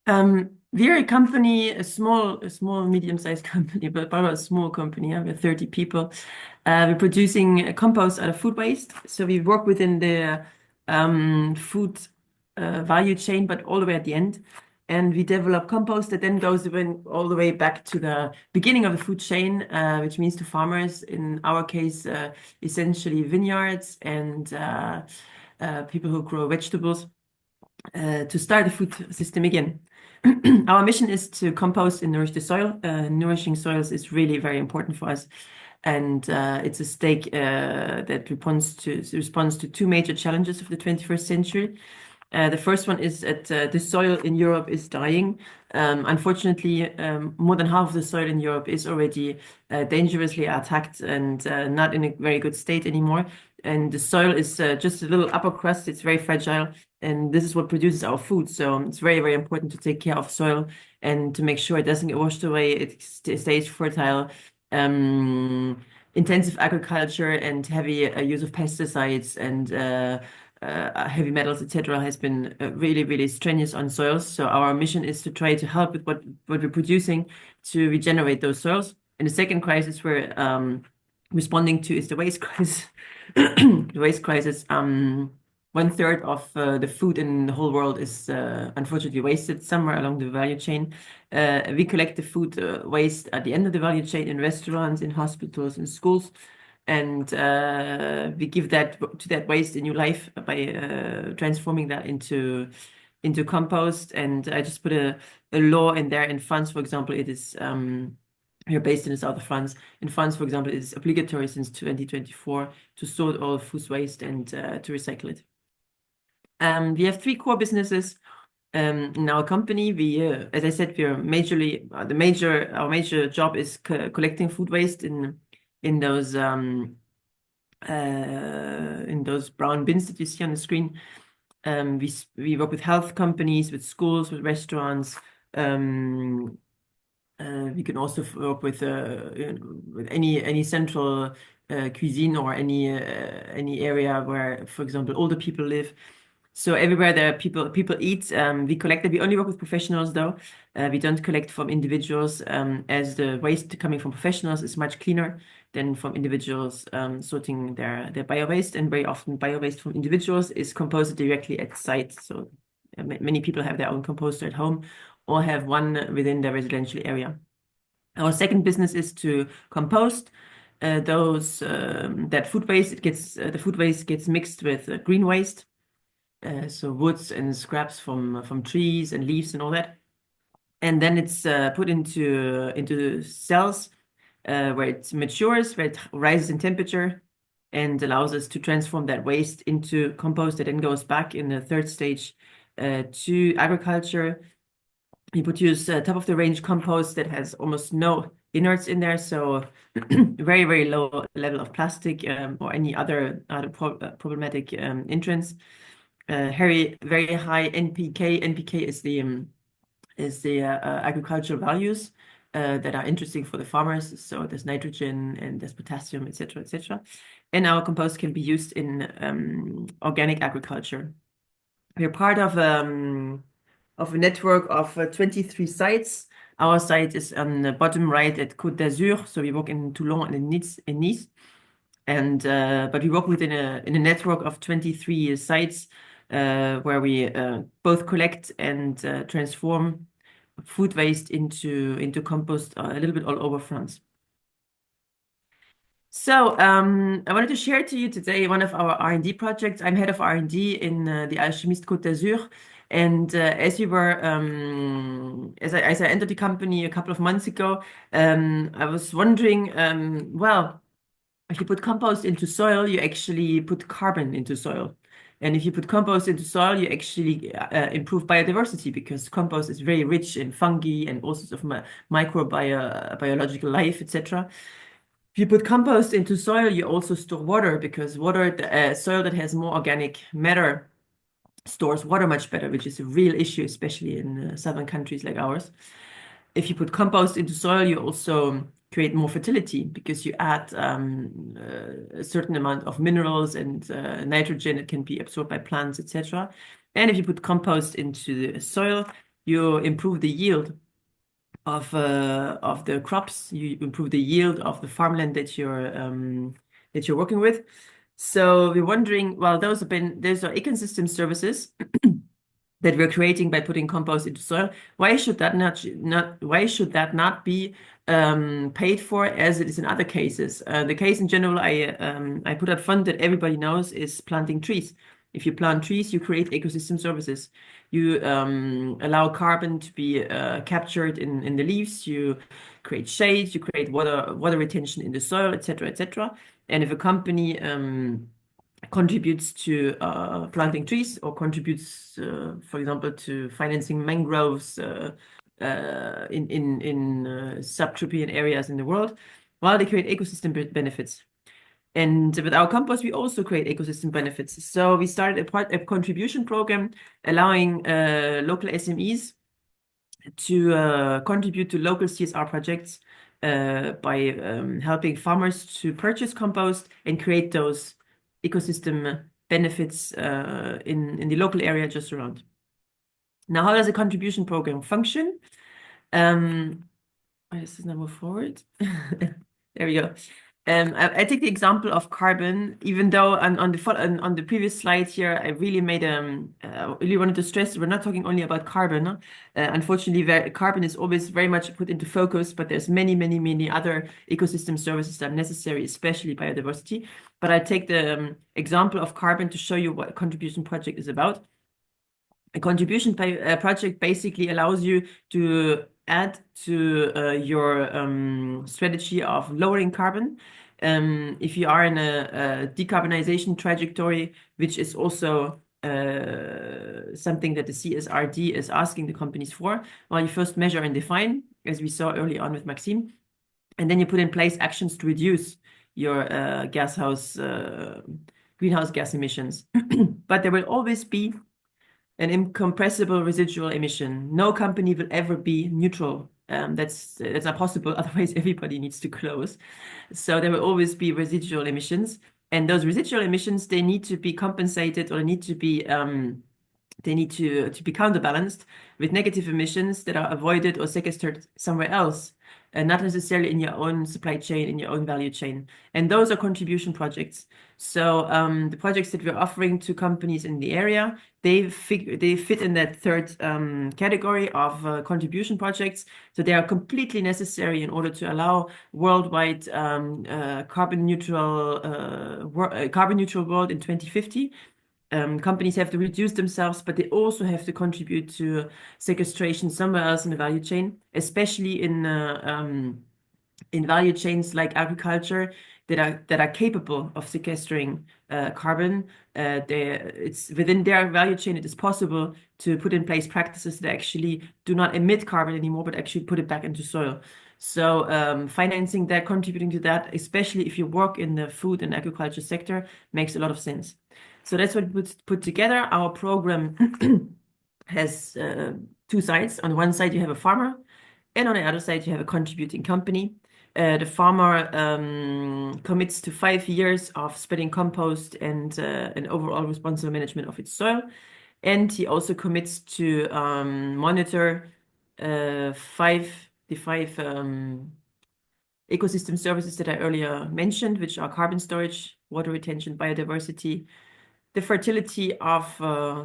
We're a company, a small, medium-sized company, but about a small company. We're 30 people. We're producing compost out of food waste. So we work within the food value chain, but all the way at the end. And we develop compost that then goes all the way back to the beginning of the food chain, which means to farmers. In our case, essentially vineyards and people who grow vegetables to start the food system again. Our mission is to compost and nourish the soil. Nourishing soils is really very important for us. And it's a stake that responds to two major challenges of the 21st century. The first one is that the soil in Europe is dying. Unfortunately, more than half of the soil in Europe is already dangerously attacked and not in a very good state anymore. And the soil is just a little upper crust. It's very fragile. And this is what produces our food. So it's very, very important to take care of soil and to make sure it doesn't get washed away. It stays fertile. Intensive agriculture and heavy use of pesticides and heavy metals, etc., has been really, really strenuous on soils. So our mission is to try to help with what we're producing to regenerate those soils. And the second crisis we're responding to is the waste crisis. The waste crisis. 1/3 of the food in the whole world is unfortunately wasted somewhere along the value chain. We collect the food waste at the end of the value chain in restaurants, in hospitals, in schools. And we give that waste a new life by transforming that into compost. And I just put a law in there. In France, for example, it is we're based in the south of France. In France, for example, it is obligatory since 2024 to sort all food waste and to recycle it. We have three core businesses in our company. We, as I said, we are majorly our major job is collecting food waste in those brown bins that you see on the screen. We work with health companies, with schools, with restaurants. We can also work with any central cuisine or any area where, for example, older people live. So everywhere there are people eat, we collect it. We only work with professionals though. We don't collect from individuals, as the waste coming from professionals is much cleaner than from individuals sorting their bio-waste. And very often bio-waste from individuals is composted directly at site. So many people have their own composter at home or have one within their residential area. Our second business is to compost that food waste. The food waste gets mixed with green waste. So woods and scraps from trees and leaves and all that. And then it's put into cells where it matures, where it rises in temperature and allows us to transform that waste into compost that then goes back in the third stage to agriculture. We produce top-of-the-range compost that has almost no inerts in there, so very, very low level of plastic or any other problematic entrants. Very, very high NPK. NPK is the agricultural values that are interesting for the farmers. So there's nitrogen and there's potassium, etc., etc. And our compost can be used in organic agriculture. We're part of a network of 23 sites. Our site is on the bottom right at Côte d'Azur. So we work in Toulon and in Nice. And but we work within a network of 23 sites where we both collect and transform food waste into compost a little bit all over France. So I wanted to share to you today one of our R&D projects. I'm head of R&D in the Alchimiste Côte d'Azur. And as I entered the company a couple of months ago, I was wondering, well, if you put compost into soil, you actually put carbon into soil. And if you put compost into soil, you actually improve biodiversity because compost is very rich in fungi and all sorts of biological life, etc. If you put compost into soil, you also store water, because water, soil that has more organic matter stores water much better, which is a real issue, especially in southern countries like ours. If you put compost into soil, you also create more fertility, because you add a certain amount of minerals and nitrogen that can be absorbed by plants, etc. And if you put compost into the soil, you improve the yield of the crops. You improve the yield of the farmland that you're working with. So we're wondering, well, those are ecosystem services that we're creating by putting compost into soil. Why should that not be paid for as it is in other cases? The case in general I put up front that everybody knows is planting trees. If you plant trees, you create ecosystem services. You allow carbon to be captured in the leaves. You create shade. You create water retention in the soil, etc., etc. And if a company contributes to planting trees, or contributes, for example, to financing mangroves in subtropical areas in the world, well, they create ecosystem benefits. And with our compost, we also create ecosystem benefits. So we started a contribution program allowing local SMEs to contribute to local CSR projects by helping farmers to purchase compost and create those ecosystem benefits in the local area just around. Now, how does a contribution program function? Let's just now move forward. There we go. I take the example of carbon, even though on the previous slide here, I really really wanted to stress we're not talking only about carbon. Unfortunately, carbon is always very much put into focus, but there's many other ecosystem services that are necessary, especially biodiversity. But I take the example of carbon to show you what a contribution project is about. A contribution project basically allows you to add to your strategy of lowering carbon. If you are in a decarbonization trajectory, which is also something that the CSRD is asking the companies for, well, you first measure and define, as we saw early on with Maxime, and then you put in place actions to reduce your greenhouse gas emissions. But there will always be an incompressible residual emission. No company will ever be neutral. That's not possible. Otherwise, everybody needs to close. So there will always be residual emissions, and those residual emissions, they need to be compensated, or need to be counterbalanced with negative emissions that are avoided or sequestered somewhere else, and not necessarily in your own supply chain, in your own value chain. And those are contribution projects. So the projects that we're offering to companies in the area, they fit in that third category of contribution projects. So they are completely necessary in order to allow worldwide carbon neutral world in 2050. Companies have to reduce themselves, but they also have to contribute to sequestration somewhere else in the value chain, especially in value chains like agriculture that are capable of sequestering carbon. It's within their value chain, it is possible to put in place practices that actually do not emit carbon anymore, but actually put it back into soil. So financing that, contributing to that, especially if you work in the food and agriculture sector, makes a lot of sense. So that's what we put together. Our program has two sides. On one side, you have a farmer, and on the other side, you have a contributing company. The farmer commits to 5 years of spreading compost and an overall responsible management of its soil. And he also commits to monitor the five ecosystem services that I earlier mentioned, which are carbon storage, water retention, biodiversity, the fertility of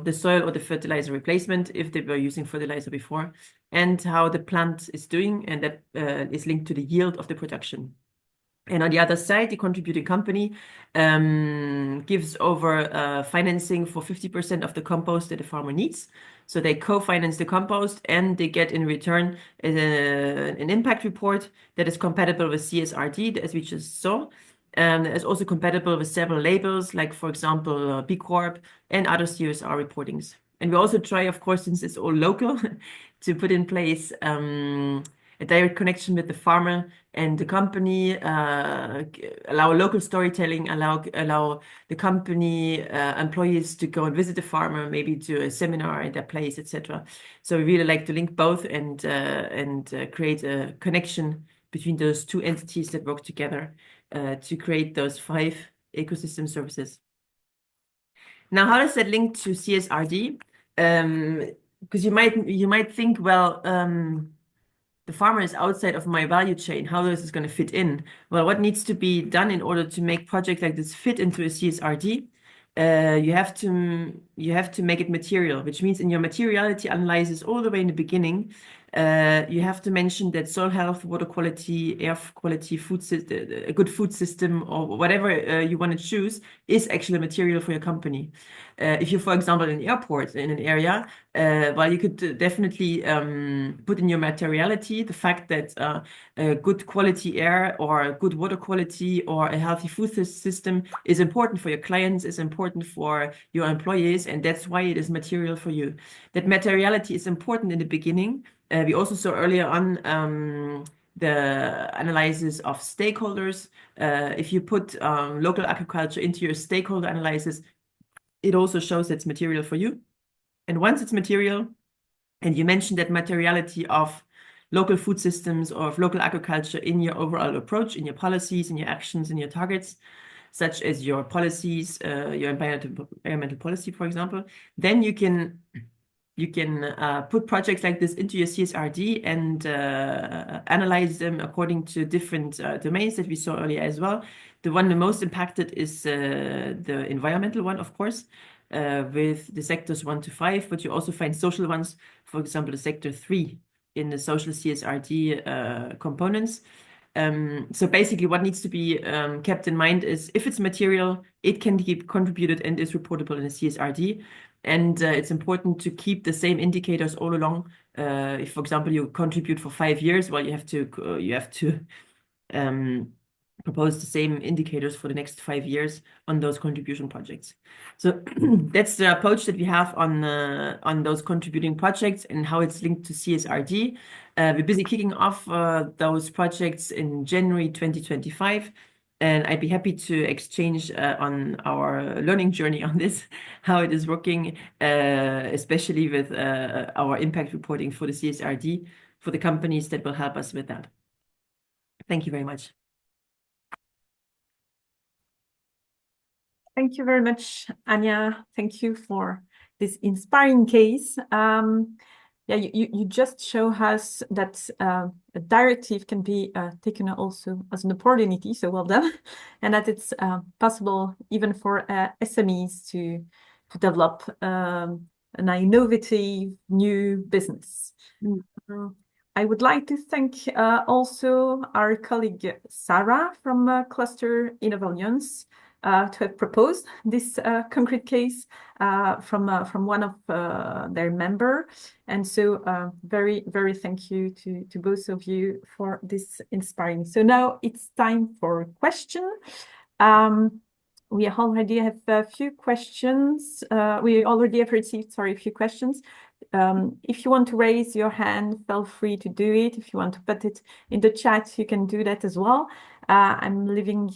the soil or the fertilizer replacement, if they were using fertilizer before, and how the plant is doing, and that is linked to the yield of the production. And on the other side, the contributing company gives over financing for 50% of the compost that the farmer needs. So they co-finance the compost, and they get in return an impact report that is compatible with CSRD, as we just saw. It's also compatible with several labels, like, for example, B Corp and other CSR reportings. And we also try, of course, since it's all local, to put in place a direct connection with the farmer and the company, allow local storytelling, allow the company employees to go and visit the farmer, maybe to a seminar at their place, etc. So we really like to link both and create a connection between those two entities that work together to create those 5 ecosystem services. Now, how does that link to CSRD? Because you might think, well, the farmer is outside of my value chain. How is this going to fit in? Well, what needs to be done in order to make projects like this fit into a CSRD? You have to make it material, which means in your materiality analysis all the way in the beginning, you have to mention that soil health, water quality, air quality, a good food system, or whatever you want to choose is actually a material for your company. If you, for example, in an airport in an area, well, you could definitely put in your materiality the fact that a good quality air or a good water quality or a healthy food system is important for your clients, is important for your employees, and that's why it is material for you. That materiality is important in the beginning. We also saw earlier on the analysis of stakeholders. If you put local agriculture into your stakeholder analysis, it also shows it's material for you. And once it's material, and you mentioned that materiality of local food systems or of local agriculture in your overall approach, in your policies, in your actions, in your targets, such as your policies, your environmental policy, for example, then you can put projects like this into your CSRD and analyze them according to different domains that we saw earlier as well. The most impacted is the environmental one, of course, with the sectors 1 to 5, but you also find social ones, for example, the sector 3 in the social CSRD components. So basically what needs to be kept in mind is if it's material, it can be contributed and is reportable in a CSRD. And it's important to keep the same indicators all along. If, for example, you contribute for 5 years, well, you have to propose the same indicators for the next 5 years on those contribution projects. So that's the approach that we have on those contributing projects and how it's linked to CSRD. We're busy kicking off those projects in January 2025. And I'd be happy to exchange on our learning journey on this, how it is working, especially with our impact reporting for the CSRD, for the companies that will help us with that. Thank you very much. Thank you very much, Anya. Thank you for this inspiring case. Yeah, you just show us that a directive can be taken also as an opportunity, so well done, and that it's possible even for SMEs to develop an innovative new business. I would like to thank also our colleague Sarah from Cluster Innovations to have proposed this concrete case from one of their members. And so very, very thank you to both of you for this inspiring. So now it's time for question. We already have a few questions. We already have received, a few questions. If you want to raise your hand, feel free to do it. If you want to put it in the chat, you can do that as well. I'm leaving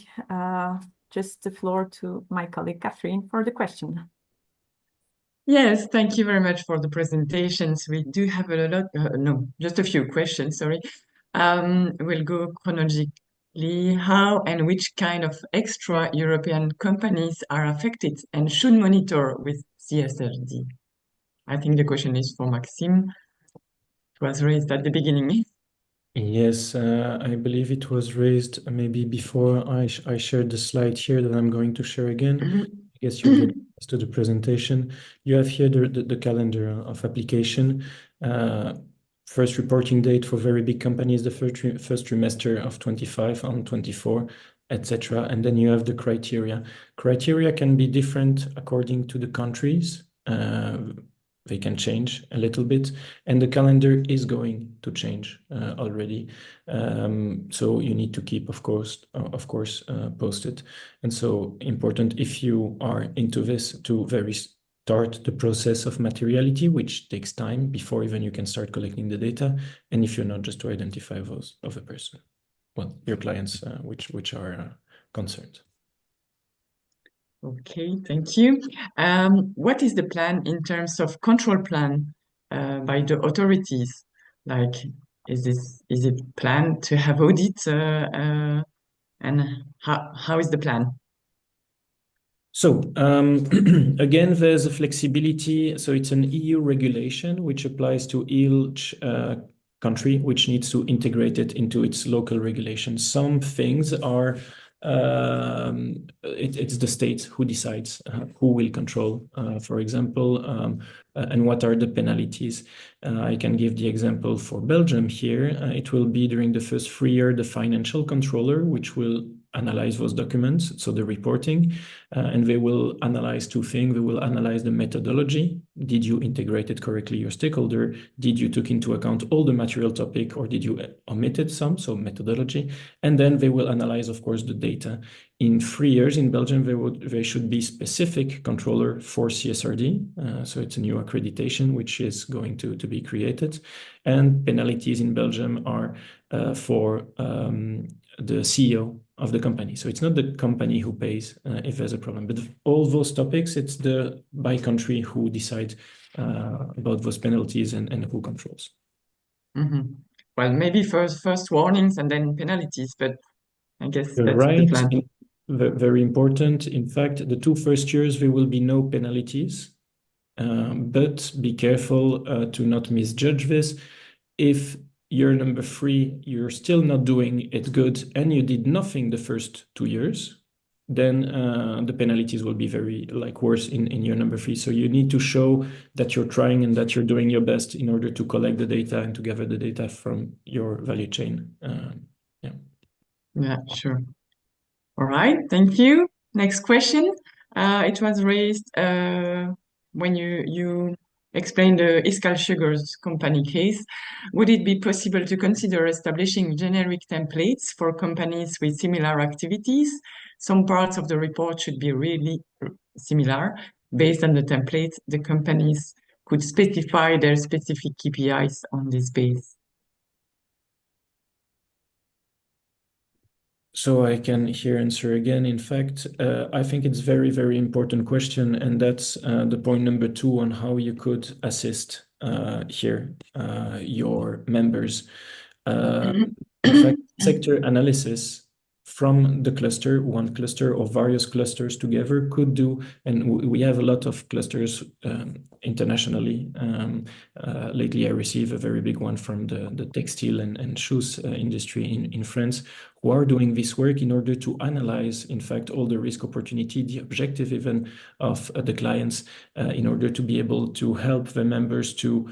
just the floor to my colleague Catherine for the question. Yes, thank you very much for the presentations. We do have a lot, no, just a few questions, sorry. We'll go chronologically. How and which kind of extra European companies are affected and should monitor with CSRD? I think the question is for Maxime. It was raised at the beginning. Yes, I believe it was raised maybe before I shared the slide here that I'm going to share again. I guess you'll get to the presentation. You have here the calendar of application. First reporting date for very big companies, the first trimester of 25 on 24, etc. And then you have the criteria. Criteria can be different according to the countries. They can change a little bit, and the calendar is going to change already. So you need to keep, of course, posted. And so important if you are into this to very start the process of materiality, which takes time before even you can start collecting the data. And if you're not, just to identify those of a person, well, your clients, which are concerned. Okay, thank you. What is the plan in terms of control plan by the authorities? Like, is it planned to have audit, and how is the plan? So again, there's a flexibility. So it's an EU regulation which applies to each country, which needs to integrate it into its local regulations. Some things are it's the state who decides who will control, for example, and what are the penalties. I can give the example for Belgium here. It will be during the first 3 years, the financial controller, which will analyze those documents, so the reporting, and they will analyze two things. They will analyze the methodology. Did you integrate it correctly, your stakeholder? Did you took into account all the material topic, or did you omitted some, so methodology? And then they will analyze, of course, the data. In 3 years in Belgium, there should be specific controller for CSRD. So it's a new accreditation which is going to be created. And penalties in Belgium are for the CEO of the company. So it's not the company who pays if there's a problem, but all those topics, it's the by country who decide about those penalties and who controls. Mm-hmm. Well, maybe first warnings and then penalties, but I guess You're that's the right. plan. Very important. In fact, the 2 first years, there will be no penalties, but be careful to not misjudge this. If year number 3, you're still not doing it good and you did nothing the first 2 years, then the penalties will be very worse in year number 3. So you need to show that you're trying and that you're doing your best in order to collect the data and to gather the data from your value chain. Yeah, sure. All right, thank you. Next question. It was raised when you explained the Iskal Sugars company case. Would it be possible to consider establishing generic templates for companies with similar activities? Some parts of the report should be really similar. Based on the template, the companies could specify their specific KPIs on this base. So I can here answer again. In fact, I think it's very, very important question, and that's the point number 2 on how you could assist here your members. In fact, sector analysis from the cluster, one cluster or various clusters together could do, and we have a lot of clusters internationally. Lately, I received a very big one from the textile and shoes industry in France, who are doing this work in order to analyze, in fact, all the risk opportunity, the objective even of the clients, in order to be able to help the members to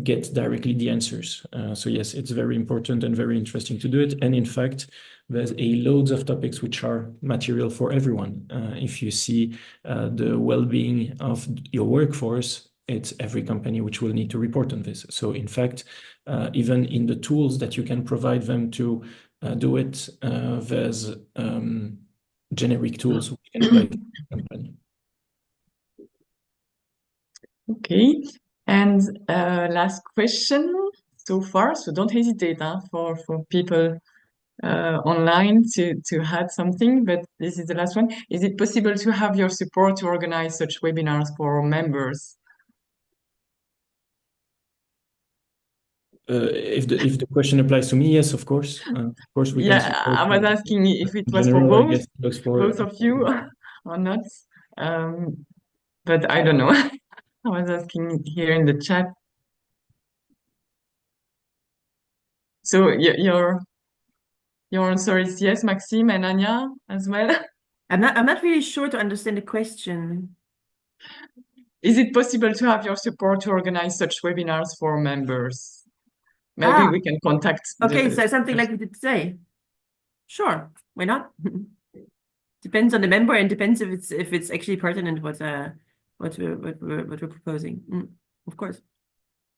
get directly the answers. So yes, it's very important and very interesting to do it. And in fact, there's loads of topics which are material for everyone. If you see the well-being of your workforce, it's every company which will need to report on this. So in fact, even in the tools that you can provide them to do it, there's generic tools we can apply to the company. Okay. And last question so far, so don't hesitate for people online to add something, but this is the last one. Is it possible to have your support to organize such webinars for members? If the question applies to me, yes, of course. Of course, we can support. I was asking if it was general, for I guess it was for both of you or not. But I don't know. I was asking here in the chat. So your answer is yes, Maxime and Anya as well. I'm not really sure to understand the question. Is it possible to have your support to organize such webinars for members? Maybe we can contact. Okay, so something like we did today. Sure, why not? Depends on the member and depends if it's actually pertinent what we're proposing. Of course.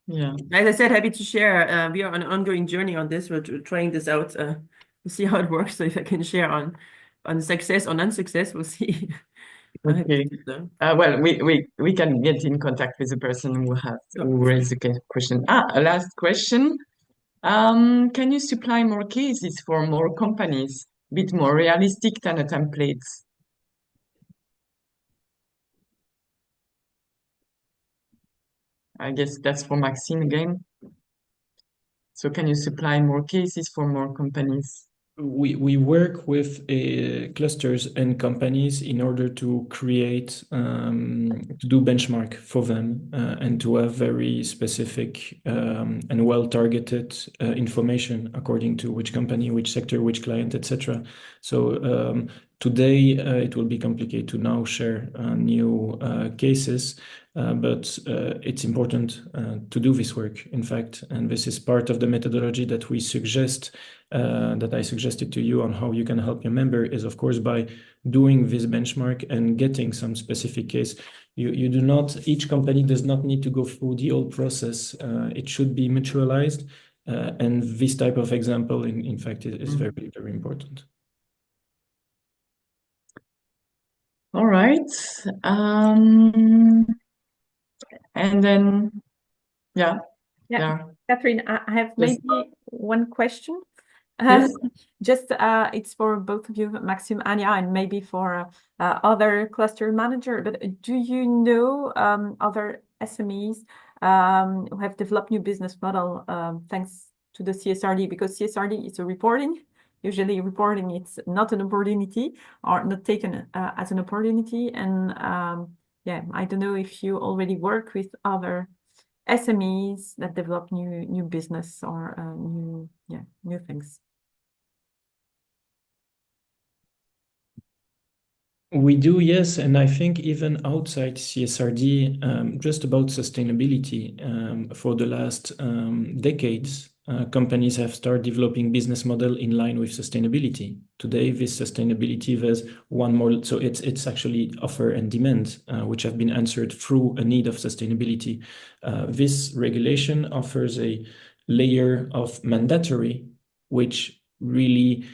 Yeah. As I said, happy to share. We are on an ongoing journey on this. We're trying this out to see how it works. So if I can share on success or non-success, we'll see. Okay. Well, we can get in contact with the person who raised the question. A last question. Can you supply more cases for more companies, a bit more realistic than a template? I guess that's for Maxime again. So can you supply more cases for more companies? We work with clusters and companies in order to create to do benchmark for them and to have very specific and well targeted information according to which company, which sector, which client, etc. So today it will be complicated to now share new cases, but it's important to do this work, in fact, and this is part of the methodology that we suggest, that I suggested to you on how you can help your member is, of course, by doing this benchmark and getting some specific case. You do not, each company does not need to go through the whole process. It should be mutualized, and this type of example, in fact, is very, very important. All right. And then, yeah. Catherine, I have maybe one question. Yes. Just it's for both of you, Maxime, Anya, and maybe for other cluster manager. But do you know other SMEs who have developed new business model thanks to the CSRD? Because CSRD is a reporting. Usually, reporting it's not an opportunity or not taken as an opportunity. And yeah, I don't know if you already work with other SMEs that develop new business or new things. We do, yes, and I think even outside CSRD, just about sustainability, for the last decades, companies have started developing business model in line with sustainability. Today, this sustainability has one more, so it's actually offer and demand, which have been answered through a need of sustainability. This regulation offers a layer of mandatory, which really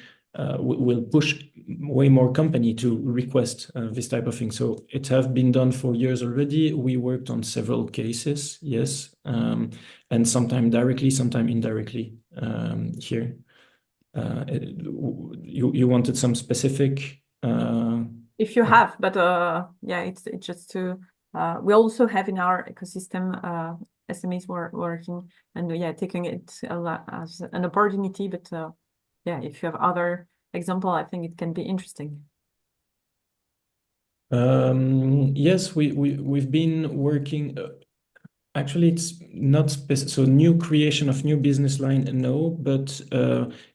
will push way more company to request this type of thing. So it has been done for years already. We worked on several cases, yes, and sometimes directly, sometimes indirectly here. You wanted some specific? If you have, but yeah, it's just to, we also have in our ecosystem SMEs working and yeah, taking it as an opportunity, but yeah, if you have other example, I think it can be interesting. Yes, we've been working. Actually, it's not so new creation of new business line, no, but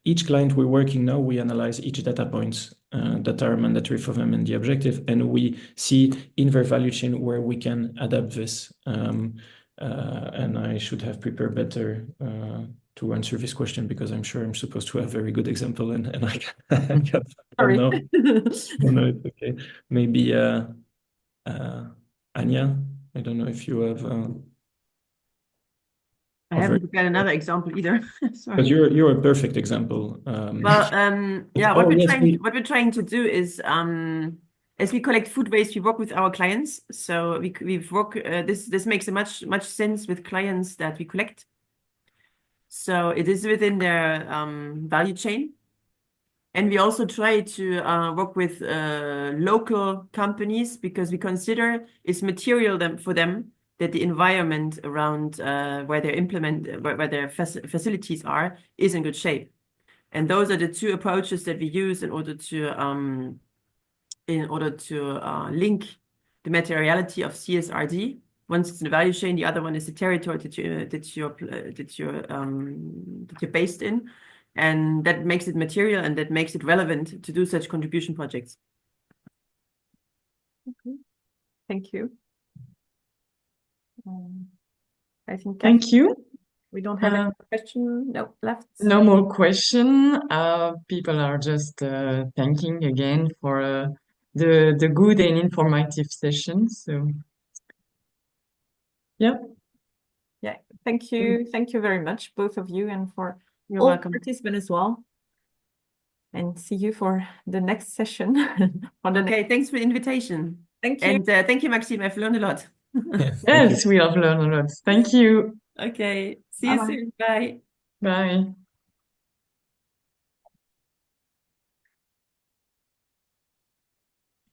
each client we're working now, we analyze each data points that are mandatory for them and the objective, and we see in their value chain where we can adapt this. And I should have prepared better to answer this question because I'm sure I'm supposed to have a very good example and I can't. Sorry. No, it's okay. Maybe Anya, I don't know if you have. I haven't prepared another example either. Sorry. But you're a perfect example. Yeah, what we're trying to do is as we collect food waste, we work with our clients. So we've worked. This makes much sense with clients that we collect. So it is within their value chain, and we also try to work with local companies because we consider it's material for them that the environment around where their facilities are is in good shape. And those are the two approaches that we use in order to link the materiality of CSRD. One is the value chain, the other one is the territory that you're based in, and that makes it material and that makes it relevant to do such contribution projects. Okay. Thank you. I think. Thank you. We don't have any question left. No more question. People are just thanking again for the good and informative session. So, yeah. Yeah, thank you. Thank you very much, both of you, and for You're all welcome. Participants as well. And see you for the next session. Okay, thanks for the invitation. Thank you. And thank you, Maxime. I've learned a lot. Yes, thank you. Yes, we have learned a lot. Thank you. Okay. See you Bye-bye. soon. Bye. Bye.